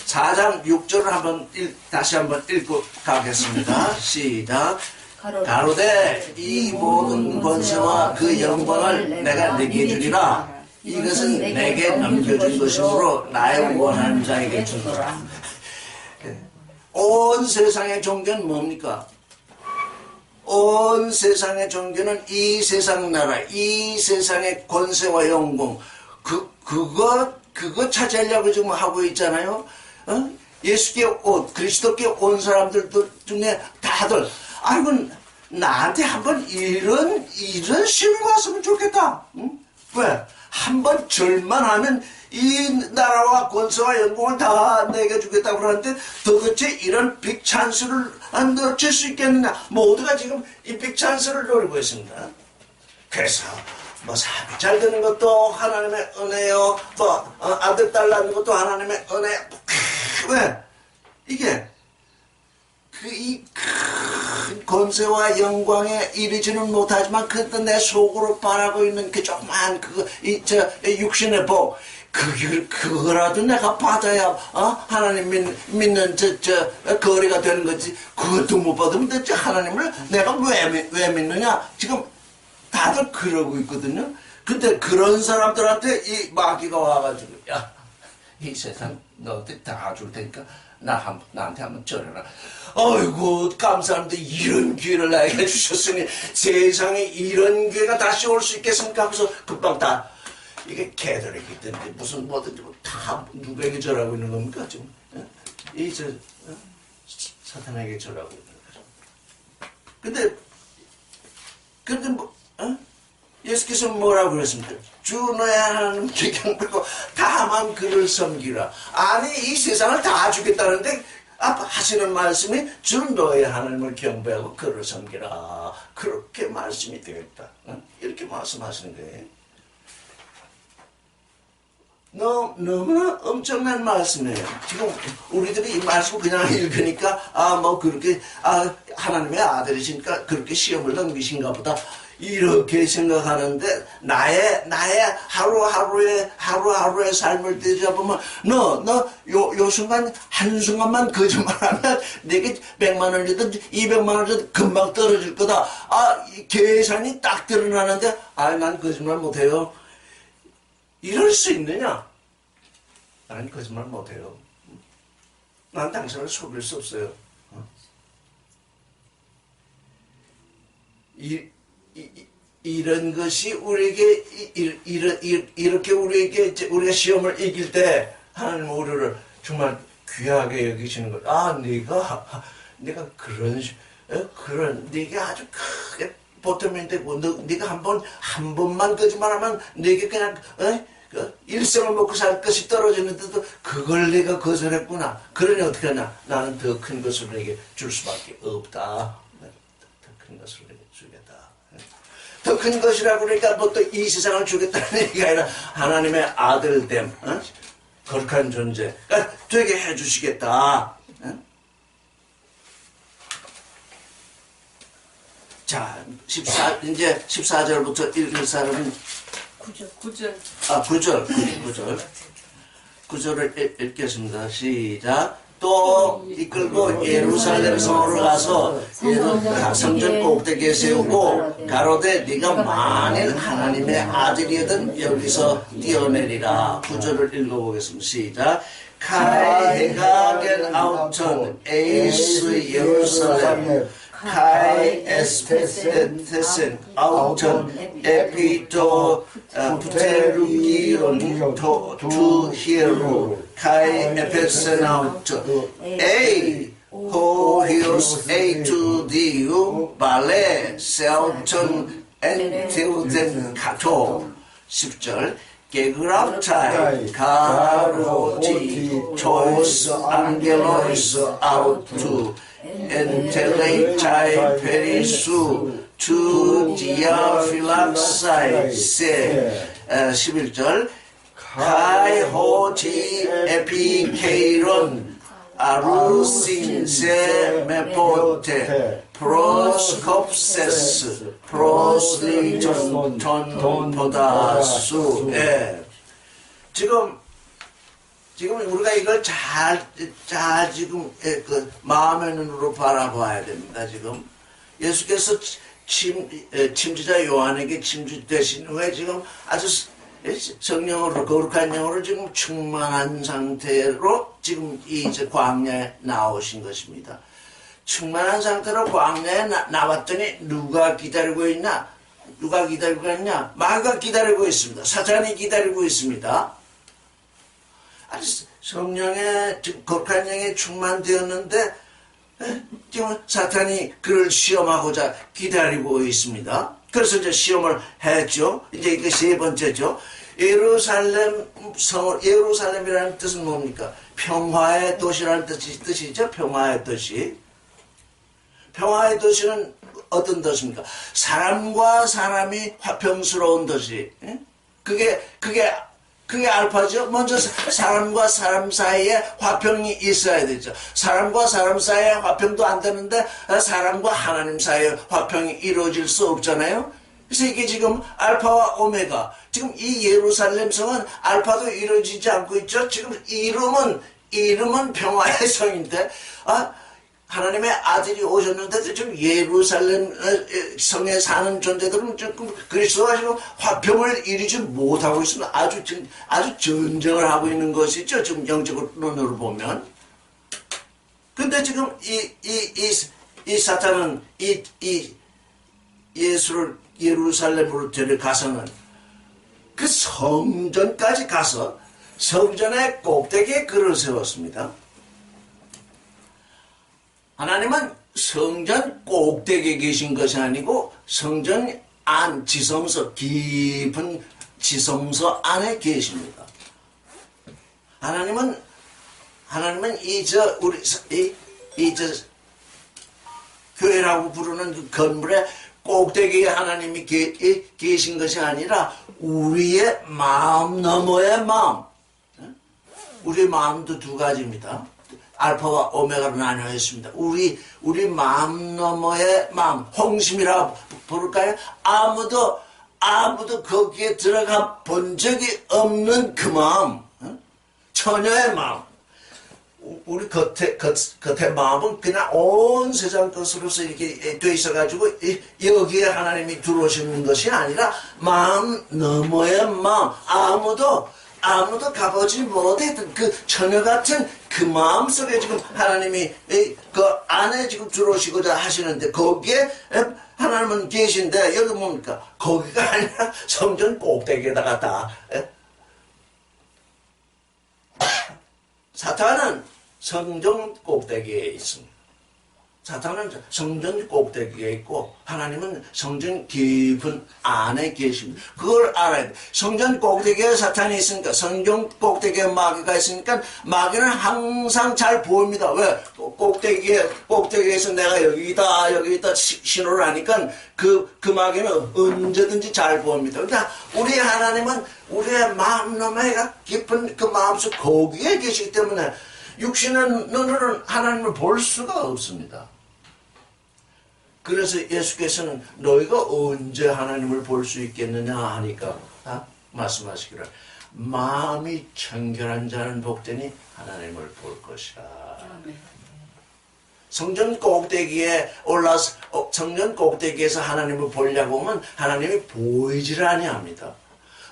4장 6절을 다시 한번 읽고 가겠습니다. 시작. 가로되 이 모든 권세와 그 영광을 내가 네게 주리라. 이것은 내게 넘겨준 것이므로 나의 원하는 자에게 주노라. 온 세상의 종교는 뭡니까? 온 세상의 종교는 이 세상 나라, 이 세상의 권세와 영광, 그거 차지하려고 지금 하고 있잖아요. 예수께 그리스도께 온 사람들 중에 다들, 아이고, 나한테 한번 이런 시험이 왔으면 좋겠다. 응? 왜? 한번 절만하면 이 나라와 권세와 영광을 다 내게 주겠다고 그러는데 도대체 이런 빅찬스를 안 놓칠 수 있겠느냐. 모두가 지금 이 빅찬스를 노리고 있습니다. 그래서 뭐 사업이 잘 되는 것도 하나님의 은혜요, 또 아들 딸 낳는 것도 하나님의 은혜. 왜? 이게 이 큰 권세와 영광에 이르지는 못하지만 그것도 내 속으로 바라고 있는 그 조그만 육신의 복, 그거라도 내가 받아야 하나님 믿는 거리가 되는 거지. 그것도 못 받으면 대체 하나님을 내가 왜 믿느냐? 지금 다들 그러고 있거든요. 근데 그런 사람들한테 이 마귀가 와가지고, 야, 이 세상 너한테 다 줄 테니까 나한테 한번 절해라. 아이고, 감사합니다. 이런 기회를 나에게 주셨으니 세상에 이런 기회가 다시 올 수 있겠습니까? 하고서 금방 다 이게 개들에게 있던데 무슨 뭐든지 다 누구에게 절하고 있는 겁니까? 지금 사탄에게 절하고 있는 거죠. 근데 뭐 예수께서 뭐라고 그랬습니까? 주 너의 하나님께 경배하고 다만 그를 섬기라. 아니, 이 세상을 다 주겠다는데 하시는 말씀이 주 너의 하나님을 경배하고 그를 섬기라. 그렇게 말씀이 되겠다. 이렇게 말씀하시는 거예요. 너무나 엄청난 말씀이에요. 지금 우리들이 이 말씀을 그냥 읽으니까 뭐 그렇게 하나님의 아들이시니까 그렇게 시험을 넘기신가 보다 이렇게 생각하는데 나의 하루하루의 삶을 되잡으면 요 순간 한순간만 거짓말하면 내게 100만 원이든 200만 원이든 금방 떨어질 거다. 이 계산이 딱 드러나는데 난 거짓말 못해요. 이럴 수 있느냐? 난 거짓말 못해요. 난 당신을 속일 수 없어요. 이런 것이 우리에게 이렇게 우리가 시험을 이길 때 하나님 우리를 정말 귀하게 여기시는 것. 네가 그런 네가 아주 크게 보탬이 되고 네가 한 번만 거짓말하면 네게 그냥 일생을 먹고 살 것이 떨어지는데도 그걸 내가 거절했구나. 그러니 어떻게 하냐? 나는 더 큰 것을 내게 줄 수밖에 없다. 더 큰 것을 내게 주겠다. 더 큰 것이라고 그러니까 뭐 또 이 세상을 주겠다는 얘기가 아니라 하나님의 아들됨, 거룩한 존재 되게 해주시겠다. 자, 이제 14절부터 읽을 사람은 9절을 읽겠습니다. 시작. 또 이끌고 예루살렘 성으로 가서 성전 꼭대기에 세우고 가로되 네가 만일 하나님의 아들이든 여기서 뛰어내리라. 9절을 읽어보겠습니다. 시작. Kai Hagen Auton Eis Jerusalem Kai Espesen Auton Epito Pterugion Tu Hieru Kai Epesen Auton Ei Hohios Eitu Diu Bale Seauton Entilden Kato 10절 Gegraftai Karoti Tois Angelois Autu Enteletai Perisu Tu Diaphilaxai Se 11절 Kai Hoti Epikeiron Arusin Se Mepote Proskopses Prosliton Podasu 지금 지금 우리가 이걸 잘 지금 그 마음의 눈으로 바라봐야 됩니다. 지금 예수께서 침지자 요한에게 침주되신 후에 지금 아주 성령으로 거룩한 영으로 지금 충만한 상태로 지금 이제 광야에 나오신 것입니다. 충만한 상태로 광야에 나왔더니 누가 기다리고 있냐? 누가 기다리고 있냐? 마귀가 기다리고 있습니다. 사탄이 기다리고 있습니다. 아주 성령의 거룩한 영에 충만되었는데 지금 사탄이 그를 시험하고자 기다리고 있습니다. 그래서 이제 시험을 했죠. 이제 이게 세 번째죠. 예루살렘이라는 뜻은 뭡니까? 평화의 도시라는 뜻이죠. 평화의 도시. 평화의 도시는 어떤 도시입니까? 사람과 사람이 화평스러운 도시. 그게 알파죠. 먼저 사람과 사람 사이에 화평이 있어야 되죠. 사람과 사람 사이에 화평도 안 되는데 사람과 하나님 사이에 화평이 이루어질 수 없잖아요. 그래서 이게 지금 알파와 오메가. 지금 이 예루살렘 성은 알파도 이루어지지 않고 있죠. 지금 이름은 평화의 성인데 하나님의 아들이 오셨는데 지금 예루살렘 성에 사는 존재들은 조금 그리스도와 지금 화평을 이루지 못하고 있습니다. 아주 전쟁을 하고 있는 것이죠. 지금 영적으로 보면. 근데 지금 이 사탄은 이 예수를 예루살렘으로 데려가서는 그 성전까지 가서 성전의 꼭대기에 글을 세웠습니다. 하나님은 성전 꼭대기에 계신 것이 아니고 성전 안 지성소 깊은 지성소 안에 계십니다. 하나님은 교회라고 부르는 그 건물의 꼭대기에 하나님이 계신 것이 아니라 우리의 마음 너머의 마음. 우리의 마음도 두 가지입니다. 알파와 오메가로 나뉘어 있습니다. 우리 마음 너머의 마음, 홍심이라고 부를까요? 아무도 거기에 들어가 본 적이 없는 그 마음, 처녀의 마음. 우리 겉에 마음은 그냥 온 세상 것으로서 이렇게 돼 있어가지고 여기에 하나님이 들어오시는 것이 아니라 마음 너머의 마음, 아무도 가보지 못했던 그 처녀 같은 그 마음 속에 지금 하나님이 그 안에 지금 들어오시고자 하시는데 거기에 하나님은 계신데 여기 뭡니까? 거기가 아니라 성전 꼭대기에다가 다 사탄은 성전 꼭대기에 있습니다. 사탄은 성전 꼭대기에 있고 하나님은 성전 깊은 안에 계십니다. 그걸 알아야 돼. 성전 꼭대기에 사탄이 있으니까 성전 꼭대기에 마귀가 있으니까 마귀는 항상 잘 보입니다. 왜? 꼭대기에서 내가 여기 있다 신호를 하니까 그 마귀는 언제든지 잘 보입니다. 그러니까 우리 하나님은 우리의 마음 너머가 깊은 그 마음속 거기에 계시기 때문에 육신의 눈으로는 하나님을 볼 수가 없습니다. 그래서 예수께서는 너희가 언제 하나님을 볼 수 있겠느냐 하니까 말씀하시기를 마음이 청결한 자는 복되니 하나님을 볼 것이라. 성전 꼭대기에 올라서 성전 꼭대기에서 하나님을 보려고 하면 하나님이 보이질 아니합니다.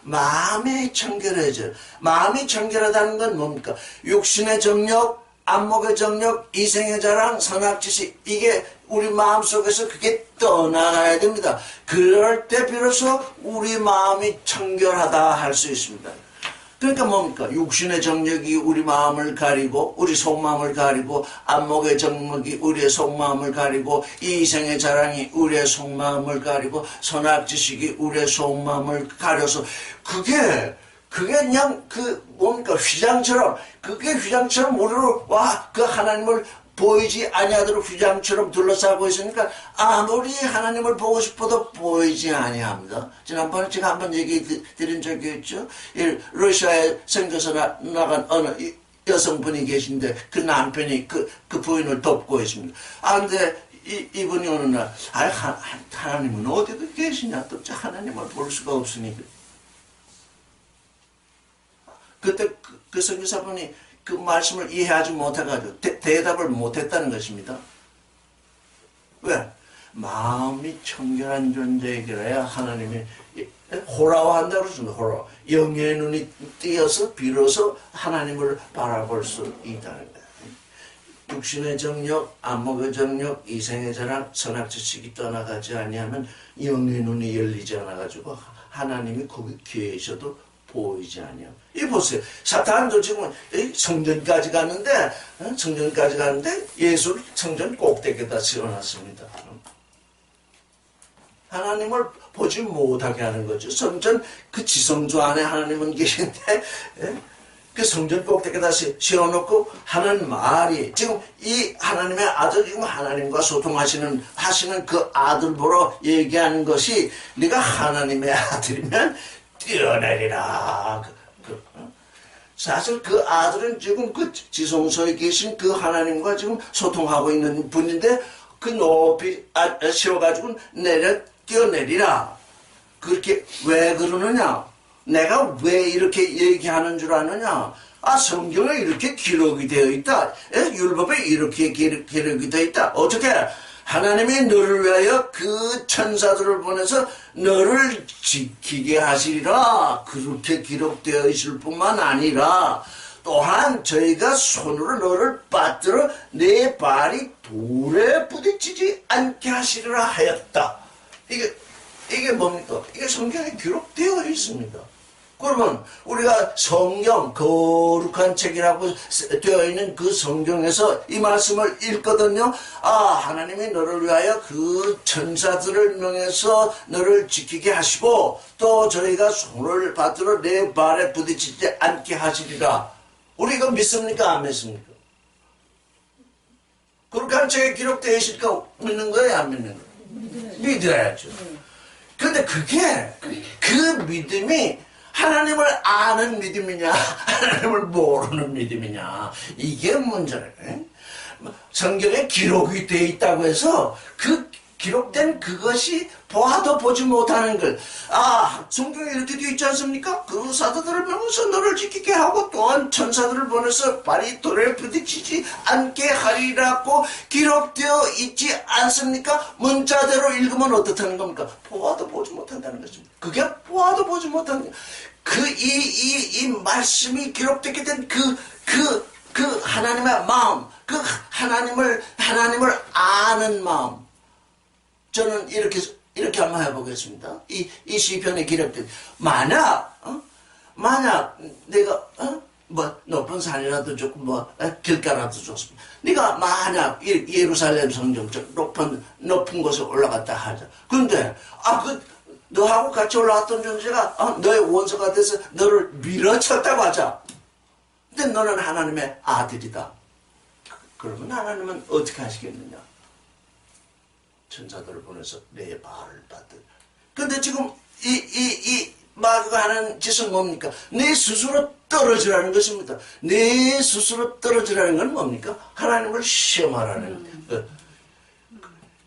마음이 청결해져. 마음이 청결하다는 건 뭡니까? 육신의 정욕, 안목의 정욕, 이생의 자랑, 선악지식, 이게 우리 마음속에서 그게 떠나가야 됩니다. 그럴 때 비로소 우리 마음이 청결하다 할 수 있습니다. 그러니까 뭡니까? 육신의 정욕이 우리 마음을 가리고 우리 속마음을 가리고 안목의 정욕이 우리의 속마음을 가리고 이생의 자랑이 우리의 속마음을 가리고 선악지식이 우리의 속마음을 가려서 그게 그냥 뭡니까? 휘장처럼 우리로 그 하나님을 보이지 아니하도록 휘장처럼 둘러싸고 있으니까 아무리 하나님을 보고 싶어도 보이지 아니합니다. 지난번에 제가 한번 얘기 드린 적이 있죠. 러시아에 생겨서 나간 어느 여성분이 계신데 그 남편이 그 부인을 돕고 있습니다. 근데 이분이 어느 날 하나님은 어디 계시냐? 또 하나님을 볼 수가 없으니 그때 그 선교사분이 그 말씀을 이해하지 못해가지고 대답을 못했다는 것입니다. 왜? 마음이 청결한 존재에게야 하나님이 호라한다고 그러습니다. 호라. 영의 눈이 띄어서 비로소 하나님을 바라볼 수 있다는 거예요. 육신의 정력, 안목의 정력, 이생의 자랑, 선악지식이 떠나가지 아니하면 영의 눈이 열리지 않아가지고 하나님이 거기 계셔도 보이지 아니하고. 이 보세요. 사탄도 지금 성전까지 갔는데 예수를 성전 꼭대기에다 세워놨습니다. 하나님을 보지 못하게 하는 거죠. 성전 그 지성소 안에 하나님은 계신데 그 성전 꼭대기에다 세워놓고 하는 말이 지금 이 하나님의 아들, 지금 하나님과 소통하시는 그 아들 보러 얘기하는 것이 네가 하나님의 아들이면 뛰어내리라. 사실 그 아들은 지금 그 지성소에 계신 그 하나님과 지금 소통하고 있는 분인데 그 높이 세워가지고 뛰어내리라. 그렇게 왜 그러느냐? 내가 왜 이렇게 얘기하는 줄 아느냐? 성경에 이렇게 기록이 되어 있다. 율법에 이렇게 기록이 되어 있다. 어떻게? 하나님이 너를 위하여 그 천사들을 보내서 너를 지키게 하시리라. 그렇게 기록되어 있을 뿐만 아니라 또한 저희가 손으로 너를 빠뜨려 내 발이 돌에 부딪히지 않게 하시리라 하였다. 이게 뭡니까? 이게 성경에 기록되어 있습니다. 그러면 우리가 성경, 거룩한 책이라고 되어 있는 그 성경에서 이 말씀을 읽거든요. 하나님이 너를 위하여 그 천사들을 명해서 너를 지키게 하시고 또 저희가 손을 받들어 내 발에 부딪히지 않게 하시리라. 우리가 믿습니까? 안 믿습니까? 거룩한 책에 기록되어 있으니까 믿는 거예요? 안 믿는 거예요? 믿어야죠. 그런데 그 믿음이 하나님을 아는 믿음이냐 하나님을 모르는 믿음이냐, 이게 문제래. 성경에 기록이 되어 있다고 해서 그 기록된 그것이 보아도 보지 못하는 것. 성경에 이렇게 되어 있지 않습니까? 그 사도들을 보내서 너를 지키게 하고 또한 천사들을 보내서 발이 돌에 부딪히지 않게 하리라고 기록되어 있지 않습니까? 문자대로 읽으면 어떻다는 겁니까? 보아도 보지 못한다는 것입니다. 그게 보아도 보지 못하는 이 말씀이 기록되게 된 그 하나님의 마음, 그 하나님을 아는 마음. 저는 이렇게 한번 해보겠습니다. 이 시편에 기록된, 만약 내가, 높은 산이라도 좋고, 길가라도 좋습니다. 네가 만약 예루살렘 성전, 높은 곳에 올라갔다 하자. 그런데, 너하고 같이 올라왔던 존재가, 너의 원수가 돼서 너를 밀어쳤다고 하자. 근데 너는 하나님의 아들이다. 그러면 하나님은 어떻게 하시겠느냐? 천사들을 보내서 내 발을 받들. 근데 지금 이 마귀가 하는 짓은 뭡니까? 내 스스로 떨어지라는 것입니다. 내 스스로 떨어지라는 건 뭡니까? 하나님을 시험하라는 것.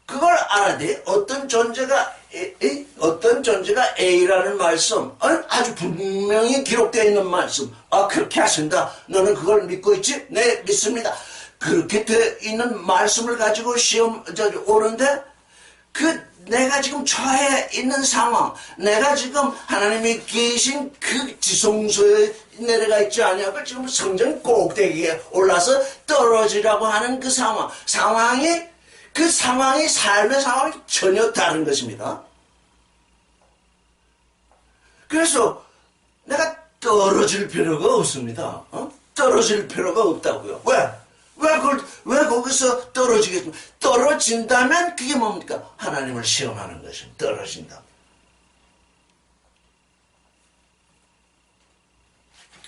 그걸 알아야 돼. 어떤 존재가 A라는 말씀, 아주 분명히 기록되어 있는 말씀. 그렇게 하신다. 너는 그걸 믿고 있지? 네, 믿습니다. 그렇게 되어 있는 말씀을 가지고 오는데, 내가 지금 처해 있는 상황, 내가 지금 하나님이 계신 그 지성소에 내려가 있지 아니하고 지금 성전 꼭대기에 올라서 떨어지라고 하는 그 상황이 삶의 상황이 전혀 다른 것입니다. 그래서 내가 떨어질 필요가 없습니다. 떨어질 필요가 없다고요. 왜 거기서 떨어지겠습니까? 떨어진다면 그게 뭡니까? 하나님을 시험하는 것입니다. 떨어진다.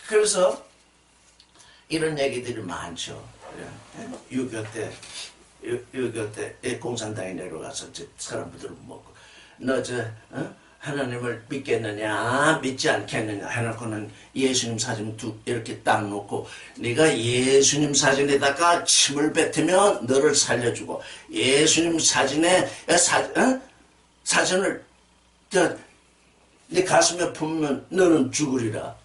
그래서 이런 얘기들이 많죠. 6.25 때 공산당에 내려가서 사람들을 먹고, 하나님을 믿겠느냐 믿지 않겠느냐 해놓고는 예수님 사진 이렇게 딱 놓고, 네가 예수님 사진에다가 침을 뱉으면 너를 살려주고, 예수님 사진을 네 가슴에 품으면 너는 죽으리라.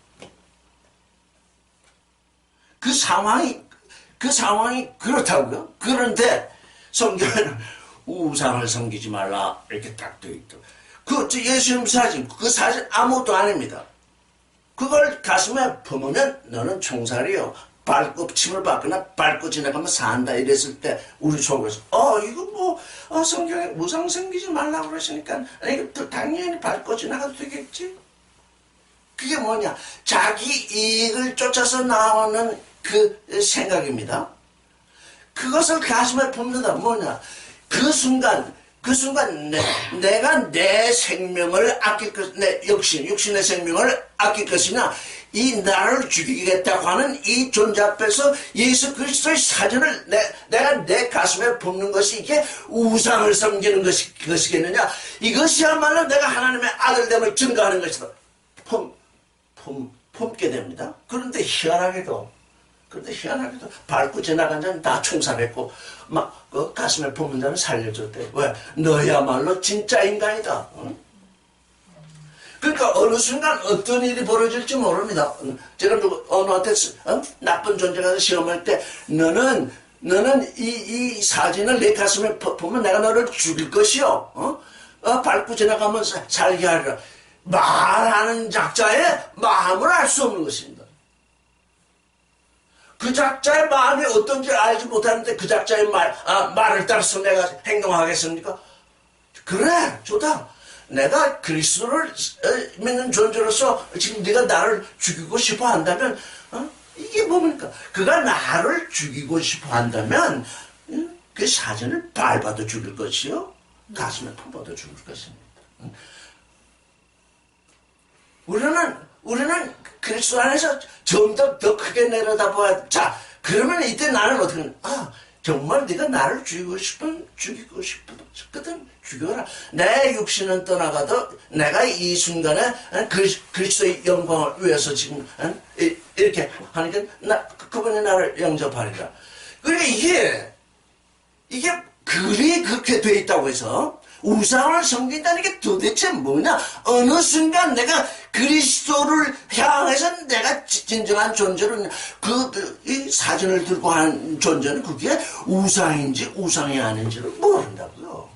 그 상황이 그렇다고요. 그런데 성경에는 우상을 섬기지 말라 이렇게 딱 되어 있다. 그 예수님 사진, 그 사진 아무것도 아닙니다. 그걸 가슴에 품으면 너는 총살이요. 밟고 침을 밟거나 밟고 지나가면 산다 이랬을 때 우리 속에서 이거 뭐 성경에 우상 섬기지 말라고 그러시니까 이것도 당연히 밟고 지나가도 되겠지. 그게 뭐냐, 자기 이익을 쫓아서 나오는 그 생각입니다. 그것을 가슴에 품는다. 뭐냐, 그 순간 내가 내 생명을 아낄 내 육신의 생명을 아낄 것이냐, 이 나를 죽이겠다고 하는 이 존재 앞에서 예수 그리스도의 사진을 내가 내 가슴에 품는 것이 이게 우상을 섬기는 것이겠느냐. 이것이야말로 내가 하나님의 아들됨을 증거하는 것이다. 품게 됩니다. 그런데 희한하게도 밟고 지나간 자는 다 총살했고 막 그 가슴에 품는 자는 살려줬대. 왜? 너야말로 진짜 인간이다. 응? 그러니까 어느 순간 어떤 일이 벌어질지 모릅니다. 제가 어느한테 나쁜 존재가 시험할 때 너는 이 사진을 내 가슴에 보면 내가 너를 죽일 것이요. 밟고 지나가면 살게 하리라. 말하는 작자의 마음을 알 수 없는 것입니다. 그 작자의 마음이 어떤지 알지 못하는데 그 작자의 말을 따라서 내가 행동하겠습니까? 그래, 좋다. 내가 그리스도를 믿는 존재로서 지금 네가 나를 죽이고 싶어 한다면 이게 뭡니까? 그가 나를 죽이고 싶어 한다면 그 사진을 밟아도 죽일 것이요, 가슴에 품어도 죽일 것입니다. 우리는 그리스도 안에서 좀 더 크게 내려다봐야. 자, 그러면 이때 나는 어떻게 정말 네가 나를 죽이고 싶거든, 죽여라. 내 육신은 떠나가도 내가 이 순간에 그리스도의 영광을 위해서 지금 이렇게 하니까 그분이 나를 영접하리라. 그러니까 이게 글이 그렇게 돼 있다고 해서 우상을 섬긴다는 게 도대체 뭐냐? 어느 순간 내가 그리스도를 향해서 내가 진정한 존재로 이 사진을 들고 하는 존재는 그게 우상인지 우상이 아닌지를 모른다고요.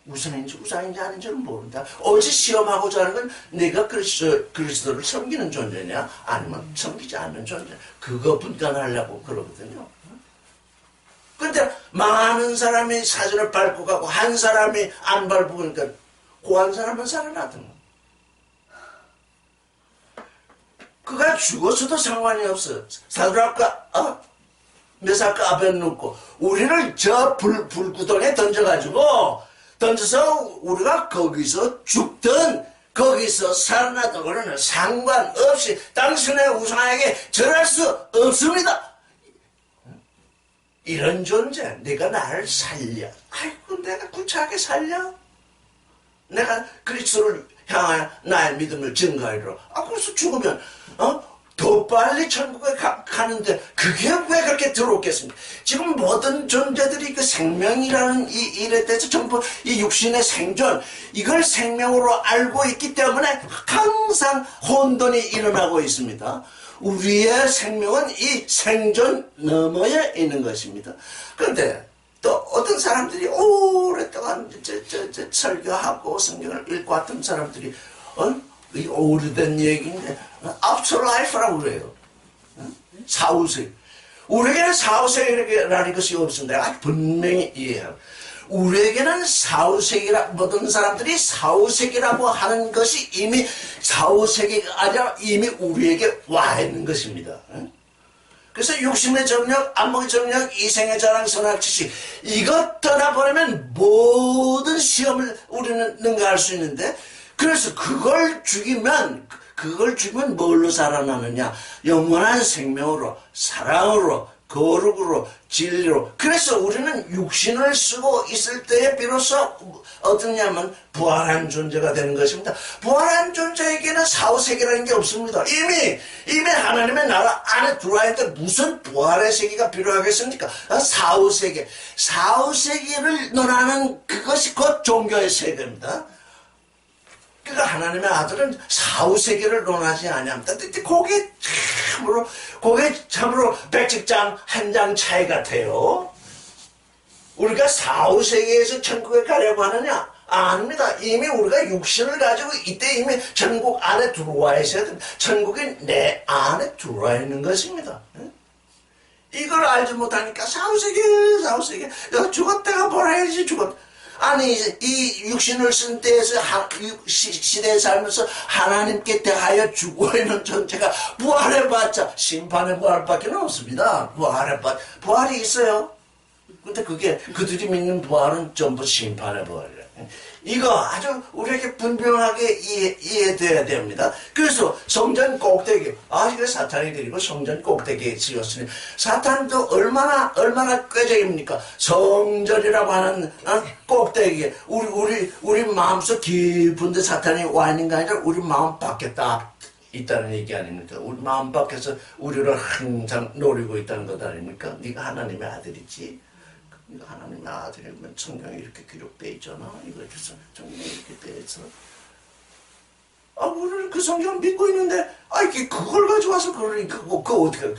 우상인지 우상인지 아닌지를 모른다. 어찌 시험하고자 하는 건 내가 그리스도를 섬기는 존재냐 아니면 섬기지 않는 존재, 그거 분간하려고 그러거든요. 그런데 많은 사람이 사진을 밟고 가고 한 사람이 안 밟고 그러니까 그 한 사람은 살아나던 거. 그가 죽었어도 상관이 없어. 사드락과 메삭과 아벤누고 우리를 저 불구덩이에 던져서 우리가 거기서 죽든 거기서 살아나든 그러는 상관없이 당신의 우상에게 절할 수 없습니다. 이런 존재, 내가 나를 살려. 아이고, 내가 구차하게 살려? 내가 그리스도를 향하여 나의 믿음을 증거하리라. 그래서 죽으면, 더 빨리 천국에 가는데, 그게 왜 그렇게 더럽겠습니까? 지금 모든 존재들이 그 생명이라는 이 일에 대해서 전부 이 육신의 생존, 이걸 생명으로 알고 있기 때문에 항상 혼돈이 일어나고 있습니다. 우리의 생명은 이 생존 너머에 있는 것입니다. 그런데 또 어떤 사람들이 오랫동안 설교하고 성경을 읽고 왔던 사람들이 이 오래된 얘기인데 after life라고 그래요. 사후세계. 우리에게는 사후세계라는 것이 없습니다. 아주 분명히 이해해요. 우리에게는 사후세계라, 모든 사람들이 사후세계라고 하는 것이 이미 사후세계가 아니라 이미 우리에게 와 있는 것입니다. 그래서 육신의 정력, 안목의 정력, 이생의 자랑, 선악지식, 이것 떠나버리면 모든 시험을 우리는 능가할 수 있는데, 그래서 그걸 죽이면 뭘로 살아나느냐? 영원한 생명으로, 사랑으로, 거룩으로, 진리로. 그래서 우리는 육신을 쓰고 있을 때에 비로소 어떠냐면 부활한 존재가 되는 것입니다. 부활한 존재에게는 사후세계라는 게 없습니다. 이미 하나님의 나라 안에 들어와 있는데 무슨 부활의 세계가 필요하겠습니까? 사후세계를 논하는 그것이 곧 종교의 세계입니다. 그러니까 하나님의 아들은 사후세계를 논하지 아니합니다. 그게 참으로 백직장 한 장 차이 같아요. 우리가 사후세계에서 천국에 가려고 하느냐? 아닙니다. 이미 우리가 육신을 가지고 이때 이미 천국 안에 들어와 있어야 됩니다. 천국이 내 안에 들어와 있는 것입니다. 이걸 알지 못하니까 사후세계 죽었다가 보내야지 죽었다. 아니 이 육신을 쓴 때에서 시대에 살면서 하나님께 대하여 죽어있는 존재가 부활해봤자 심판의 부활밖에 없습니다. 부활이 있어요. 근데 그게 그들이 믿는 부활은 전부 심판의 부활이에요. 이거 아주 우리에게 분명하게 이해돼야 됩니다. 그래서 성전 꼭대기, 이거 사탄이 드리고 성전 꼭대기에 지었으니, 사탄도 얼마나 꾀적입니까? 성전이라고 하는 꼭대기에, 우리 마음속 깊은 데 사탄이 와 있는 게 아니라 우리 마음 밖에 딱 있다는 얘기 아닙니까? 우리 마음 밖에서 우리를 항상 노리고 있다는 것 아닙니까? 네가 하나님의 아들이지. 하나님의 아들이면 성경에 이렇게 기록되어 있잖아. 이거 성경에 이렇게 되어 있어. 우리는 그 성경을 믿고 있는데, 그걸 가져와서 그거 어떻게,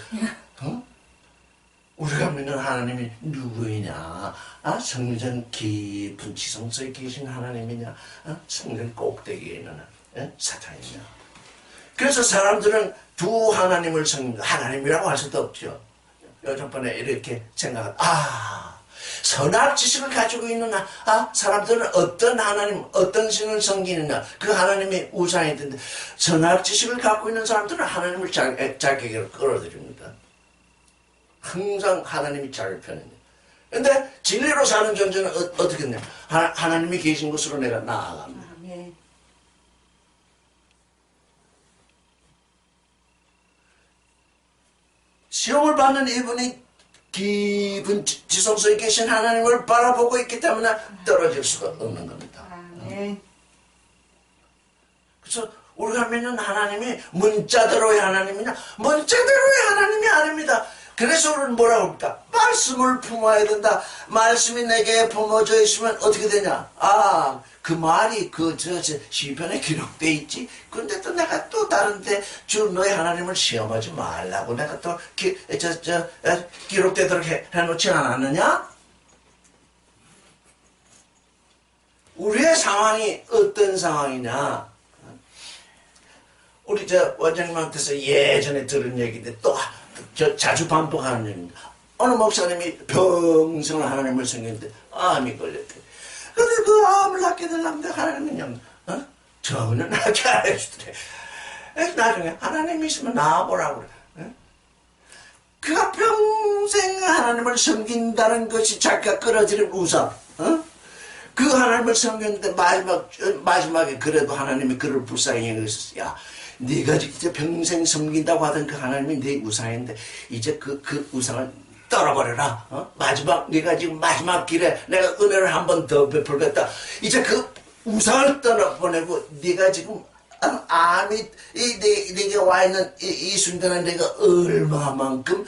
우리가 믿는 하나님이 누구이냐? 성전 깊은 지성소에 계신 하나님이냐? 성전 꼭대기에 있는 사탄이냐? 그래서 사람들은 두 하나님을 섬깁니다. 하나님이라고 할 수도 없죠. 요즘번에 이렇게 생각하다. 선악 지식을 가지고 있는 사람들은 어떤 하나님, 어떤 신을 섬기느냐, 그 하나님이 우상이 된데, 선악 지식을 갖고 있는 사람들은 하나님을 자기에게로 끌어들입니다. 항상 하나님이 자기 편입니다. 근데 진리로 사는 존재는 어떻게 했냐? 하나님이 계신 곳으로 내가 나아갑니다. 네. 시험을 받는 이분이 깊은 지성소에 계신 하나님을 바라보고 있기 때문에 떨어질 수가 없는 겁니다. 그래서 우리가 믿는 하나님이 문자대로의 하나님이냐? 문자대로의 하나님이 아닙니다. 그래서 우리는 뭐라고 합니까? 말씀을 품어야 된다. 말씀이 내게 품어져 있으면 어떻게 되냐? 그 말이 시편에 기록되어 있지. 근데 또 내가 또 다른데 주 너의 하나님을 시험하지 말라고 내가 또 기록되도록 해놓지 않았느냐? 우리의 상황이 어떤 상황이냐? 우리 원장님한테서 예전에 들은 얘기인데 또 자주 반복하는 얘기입니다. 어느 목사님이 평생을 하나님을 섬겼는데 암이 걸렸대. 근데 그 암을 낫게 되려면 하나님은 전혀 낫게 안 해주더래. 나중에 하나님이 있으면 나아보라고 그래. 그가 평생 하나님을 섬긴다는 것이 자기가 끌어들인 우상. 그 하나님을 섬겼는데 마지막에 그래도 하나님이 그를 불쌍히 여겼었어. 야, 네가 이제 평생 섬긴다고 하던 그 하나님이 네 우상인데 이제 그 우상을 떨어버려라. 네가 지금 마지막 길에 내가 은혜를 한 번 더 베풀겠다. 이제 그 우상을 떠나보내고 네가 지금 암이 내게 와 있는 이 순간에 내가 얼마만큼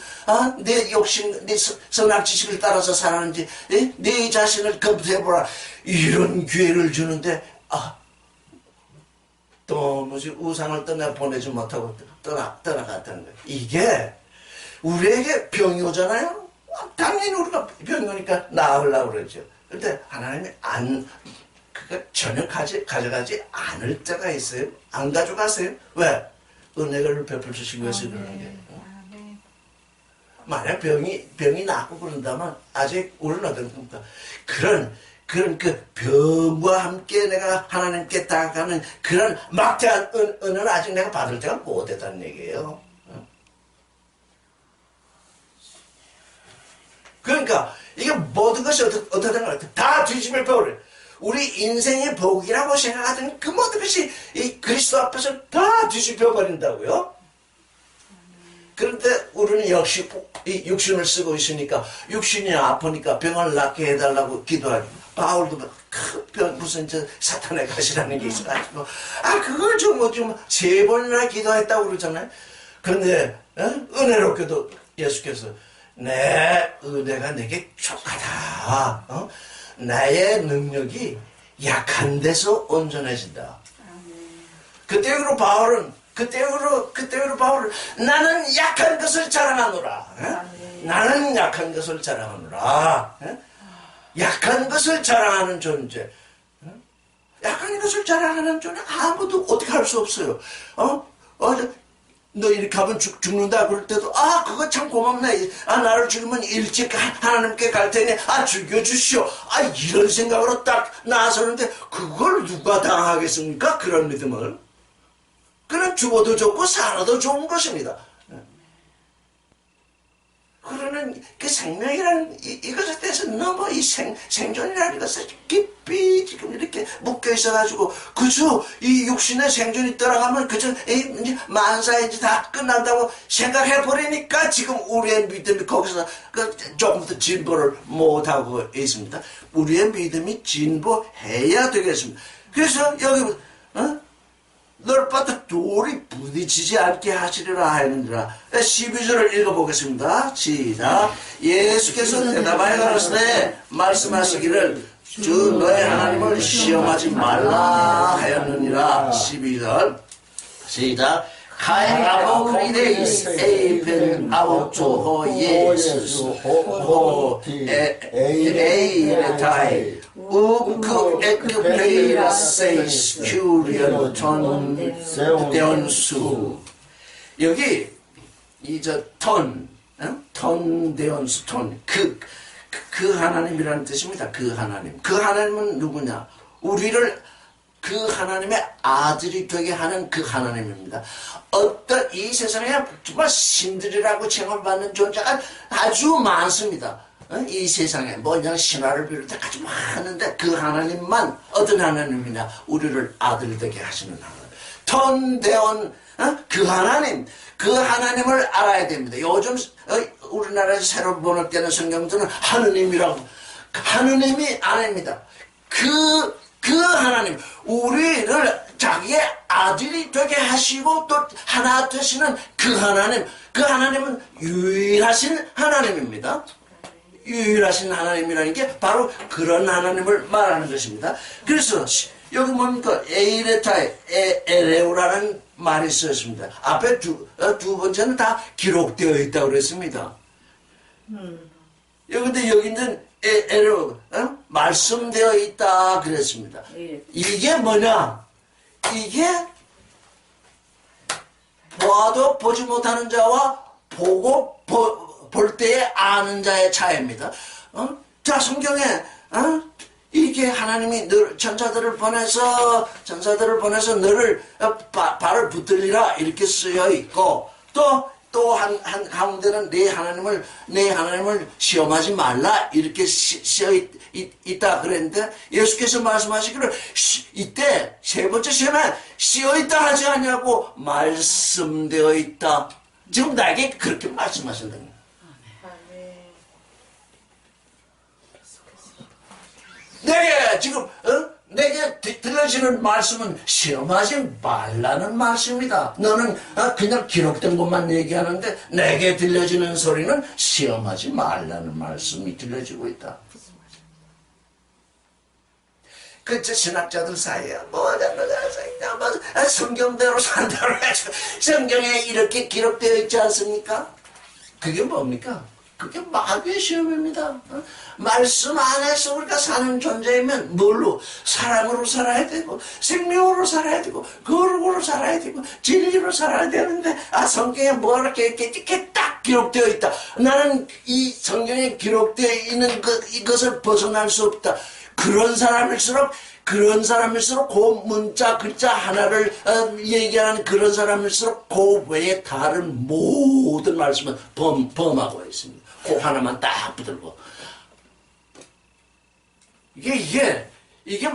내 욕심, 내 선악 지식을 따라서 살았는지 내 자신을 검토해보라. 이런 기회를 주는데 도무지 우상을 떠나보내지 못하고 떠나갔다는 거예요. 이게 우리에게 병이 오잖아요. 당연히 우리가 병이 오니까 나으려고 그러죠. 근데 하나님이 그거 전혀 가져가지 않을 때가 있어요. 안 가져가세요. 왜? 은혜를 베풀 주시기 위해서 그러는 게. 만약 병이 낫고 그런다면 아직 우리는 어떻습니까? 그런 그 병과 함께 내가 하나님께 다가가는 그런 막대한 은혜를 아직 내가 받을 때가 못했다는 얘기예요. 그러니까 이게 모든 것이 어떻게 된 거야? 다 뒤집을 버려. 우리 인생의 복이라고 생각하던 그 모든 것이 이 그리스도 앞에서 다 뒤집혀 버린다고요. 그런데 우리는 역시 이 육신을 쓰고 있으니까 육신이 아프니까 병을 낫게 해달라고 기도하죠. 바울도 무슨 사탄의 가시라는 게 있어가지고 그걸 좀 3번이나 기도했다고 그러잖아요. 그런데 은혜롭게도 예수께서 내 은혜가 내게 족하다. 나의 능력이 약한 데서 온전해진다. 그때로 바울은 나는 약한 것을 자랑하노라. 나는 약한 것을 자랑하노라. 약한 것을 자랑하는 존재. 약한 것을 자랑하는 존재 아무도 어떻게 할 수 없어요. 너 이렇게 하면 죽는다 그럴 때도 그거 참 고맙네. 나를 죽이면 일찍 하나님께 갈 테니 죽여주시오. 이런 생각으로 딱 나서는데 그걸 누가 당하겠습니까? 그런 믿음을. 그는 죽어도 좋고 살아도 좋은 것입니다. 그러는 그 생명이라는 이것에 대해서 너무 이 생존이라는 것을 깊이 지금 이렇게 묶여 있어가지고 그저 이 육신의 생존이 떠나가면 그저 이제 만사에 이제 다 끝난다고 생각해버리니까 지금 우리의 믿음이 거기서 조금 더 진보를 못하고 있습니다. 우리의 믿음이 진보해야 되겠습니다. 그래서 여기 널 빠져 돌이 부딪히지 않게 하시리라 하였느니라. 12절을 읽어보겠습니다. 시작. 예수께서 대답하여 가라사대 말씀하시기를 주 너의 하나님을 시험하지 말라 하였느니라. 12절 시작. Kailapo Krideis Eipen Autoho Jesus Ho Eiretai Uk Ekpeira Seis Curian Ton Deonsu. 여기 톤 데온수 톤 그 하나님이라는 뜻입니다. 그 하나님은 누구냐? 우리를 그 하나님의 아들이 되게 하는 그 하나님입니다. 어떤 이 세상에 정말 신들이라고 칭함받는 존재가 아주 많습니다. 이 세상에 그냥 신화를 비롯해 아주 많은데 그 하나님만 어떤 하나님이냐? 우리를 아들 되게 하시는 하나님. 톤데온 그 하나님을 알아야 됩니다. 요즘 우리나라에서 새로 번역되는 성경들은 하느님이 아닙니다. 그 하나님, 우리를 자기의 아들이 되게 하시고 또 하나 되시는 그 하나님은 유일하신 하나님입니다. 유일하신 하나님이라는 게 바로 그런 하나님을 말하는 것입니다. 그래서 여기 뭡니까? 에레우라는 말이 쓰였습니다. 앞에 두 번째는 다 기록되어 있다고 그랬습니다. 근데 여기는 에레우, 말씀되어 있다 그랬습니다. 이게 뭐냐? 이게 보아도 보지 못하는 자와 보고 볼 때에 아는 자의 차이입니다. 자, 성경에 이렇게 하나님이 늘 전사들을 보내서 너를 발을 붙들리라 이렇게 쓰여 있고 또 한 가운데는 내 하나님을 시험하지 말라 이렇게 쓰여 있다 그랬는데 예수께서 말씀하시기를 이때 세 번째 시험에 쓰여 있다 하지 않냐고 말씀되어 있다. 지금 나에게 그렇게 말씀하신다. 내게 들려지는 말씀은 시험하지 말라는 말씀이다. 너는 그냥 기록된 것만 얘기하는데 내게 들려지는 소리는 시험하지 말라는 말씀이 들려지고 있다. 신학자들 사이에 성경대로 산다고 해서 성경에 이렇게 기록되어 있지 않습니까? 그게 뭡니까? 그게 마귀의 시험입니다. 말씀 안에서 우리가 사는 존재이면 뭘로? 사랑으로 살아야 되고 생명으로 살아야 되고 거룩으로 살아야 되고 진리로 살아야 되는데 성경에 이렇게 딱 기록되어 있다. 나는 이 성경에 기록되어 있는 이것을 벗어날 수 없다. 그런 사람일수록 그 문자 글자 하나를 얘기하는 그런 사람일수록 그 외에 다른 모든 말씀은 범하고 있습니다. 그 하나만 딱 붙들고 이게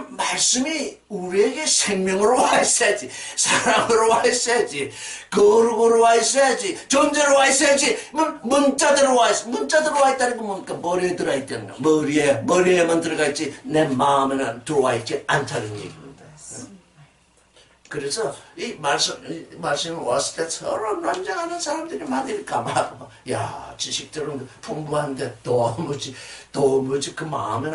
말씀이 우리에게 생명으로 와 있어야지, 사랑으로 와 있어야지, 거룩으로 와 있어야지, 존재로 와 있어야지. 문자대로 와 있다는 건 뭡니까? 머리에 들어가 있다는 거. 머리에만 들어가 있지 내 마음에는 들어와 있지 않다는 얘기입니다. 그래서 이 말씀이 왔을 때 서로 논쟁하는 사람들이 많으니까 지식들은 풍부한데 도무지 그 마음은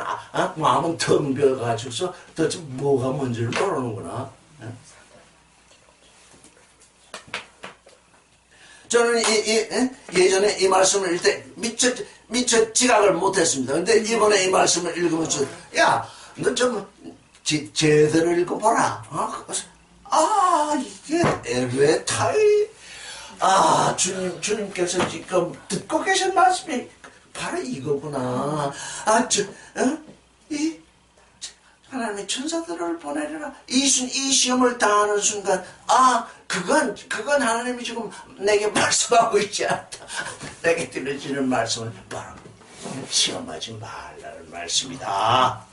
텅 비어가지고서 도대체 뭐가 뭔지를 모르는구나. 저는 예전에 이 말씀을 읽을 때 미처 지각을 못했습니다. 근데 이번에 이 말씀을 읽으면서 야, 너 좀 제대로 읽어보라. 이게 에베타이. 주님께서 지금 듣고 계신 말씀이 바로 이거구나. 하나님의 천사들을 보내려라. 이 시험을 당하는 순간, 그건 하나님이 지금 내게 말씀하고 있지 않다. 내게 들려지는 말씀은 바로 시험하지 말라는 말씀이다.